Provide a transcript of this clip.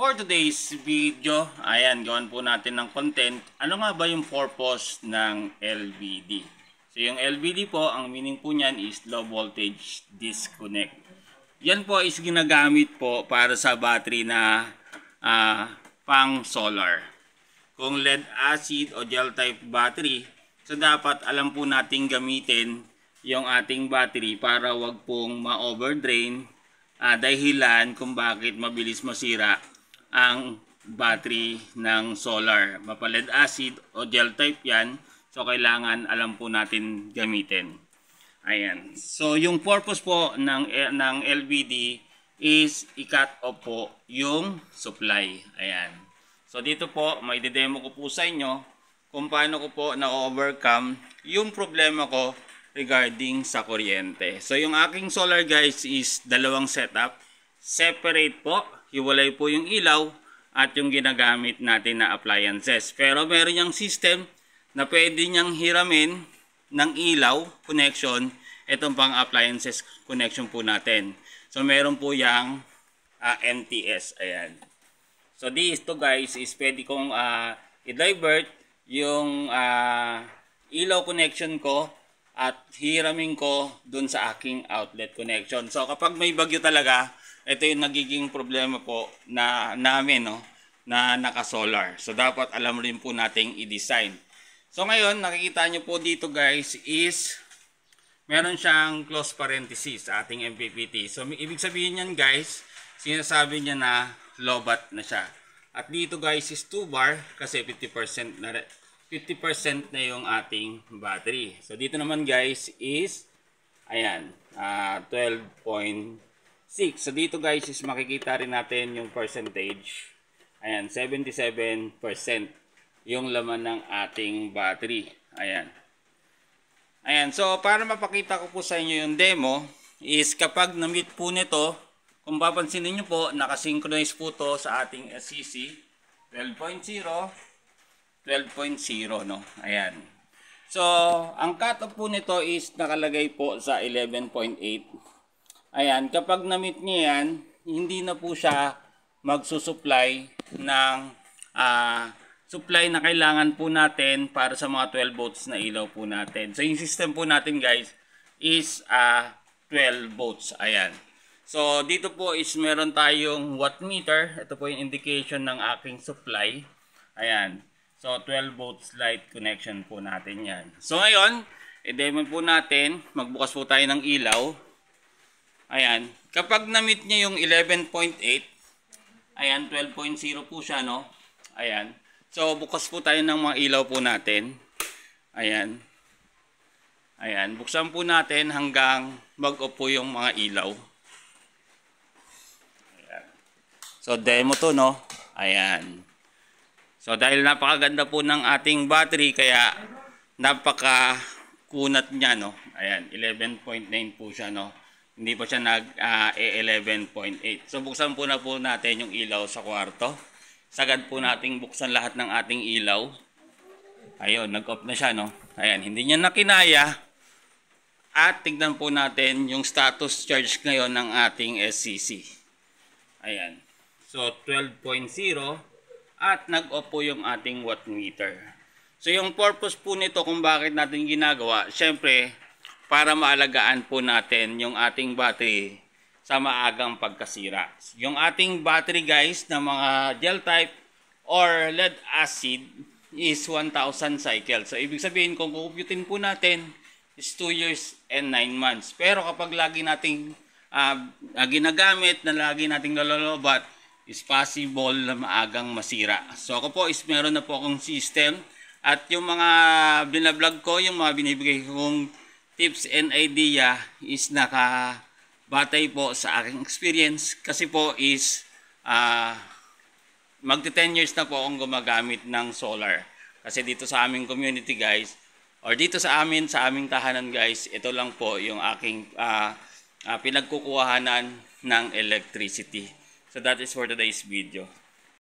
For today's video, ayan, gawan po natin ng content. Ano nga ba yung purpose ng LVD? So yung LVD po, ang meaning po niyan is low voltage disconnect. Yan po is ginagamit po para sa battery na pang solar. Kung lead acid o gel type battery, so dapat alam po nating gamitin yung ating battery para wag pong ma-overdrain, dahilan kung bakit mabilis masira ang battery ng solar. Mapa lead acid o gel type yan, so kailangan alam po natin gamitin. Ayan. So yung purpose po ng LVD is i-cut off po yung supply. Ayan. So dito po, may demo ko po sa inyo kung paano ko po na-overcome yung problema ko regarding sa kuryente. So yung aking solar guys is dalawang setup. Separate po, hiwalay po yung ilaw at yung ginagamit natin na appliances. Pero meron yung system na pwede niyang hiramin ng ilaw connection, itong pang appliances connection po natin. So meron po yung MTS. Ayan. So dito guys is pwede kong i-divert yung ilaw connection ko at hiramin ko dun sa aking outlet connection. So kapag may bagyo talaga, ito yung nagiging problema po namin, no, na naka-solar. So dapat alam rin po nating i-design. So ngayon, nakikita nyo po dito guys is meron siyang close parenthesis sa ating MPPT. So ibig sabihin yan guys, sinasabi niya na lobat na siya. At dito guys is 2 bar kasi 50% na yung ating battery. So dito naman guys is ayan, 12.6. So dito guys is makikita rin natin yung percentage. Ayan, 77% yung laman ng ating battery. Ayan. Ayan, so para mapakita ko po sa inyo yung demo is kapag na-meet po nito, kung papansin niyo po, nakasynchronize po to sa ating SCC 12.0, 12.0, no? Ayan. So, ang cutoff po nito is nakalagay po sa 11.8. Ayan, kapag na-meet niya yan, hindi na po siya magsusupply ng supply na kailangan po natin para sa mga 12 volts na ilaw po natin. So yung system po natin guys is 12 volts. Ayan. So dito po is meron tayong wattmeter. Ito po yung indication ng aking supply. Ayan. So 12 volts light connection po natin yan. So ngayon, i-demo po natin. Magbukas po tayo ng ilaw. Ayan. Kapag na-meet niya yung 11.8, ayan, 12.0 po siya, no? Ayan. So, bukas po tayo ng mga ilaw po natin. Ayan. Ayan. Buksan po natin hanggang mag-off po yung mga ilaw. Ayan. So, demo to, no? Ayan. So, dahil napakaganda po ng ating battery, kaya napakakunat niya, no? Ayan. 11.9 po siya, no? Hindi pa siya nag-11.8. So, buksan po na po natin yung ilaw sa kwarto. Sagad po nating buksan lahat ng ating ilaw. Ayun, nag-off na siya, no? Ayan, hindi niya nakinaya. At tignan po natin yung status charge ngayon ng ating SCC. Ayan. So, 12.0 at nag-off po yung ating wattmeter. So, yung purpose po nito kung bakit natin ginagawa, syempre, para maalagaan po natin yung ating battery sa maagang pagkasira. Yung ating battery guys na mga gel type or lead acid is 1,000 cycles. So ibig sabihin kung kukuputin po natin is 2 years and 9 months. Pero kapag lagi nating ginagamit na lagi nating nalolobat, is possible na maagang masira. So ako po is meron na po akong system at yung mga binablog ko, yung mga binibigay kong tips and idea is batay po sa aking experience kasi po is magti 10 years na po akong gumagamit ng solar. Kasi dito sa aming community guys or dito sa aming tahanan guys, ito lang po yung aking pinagkukuhanan ng electricity. So that is for today's video.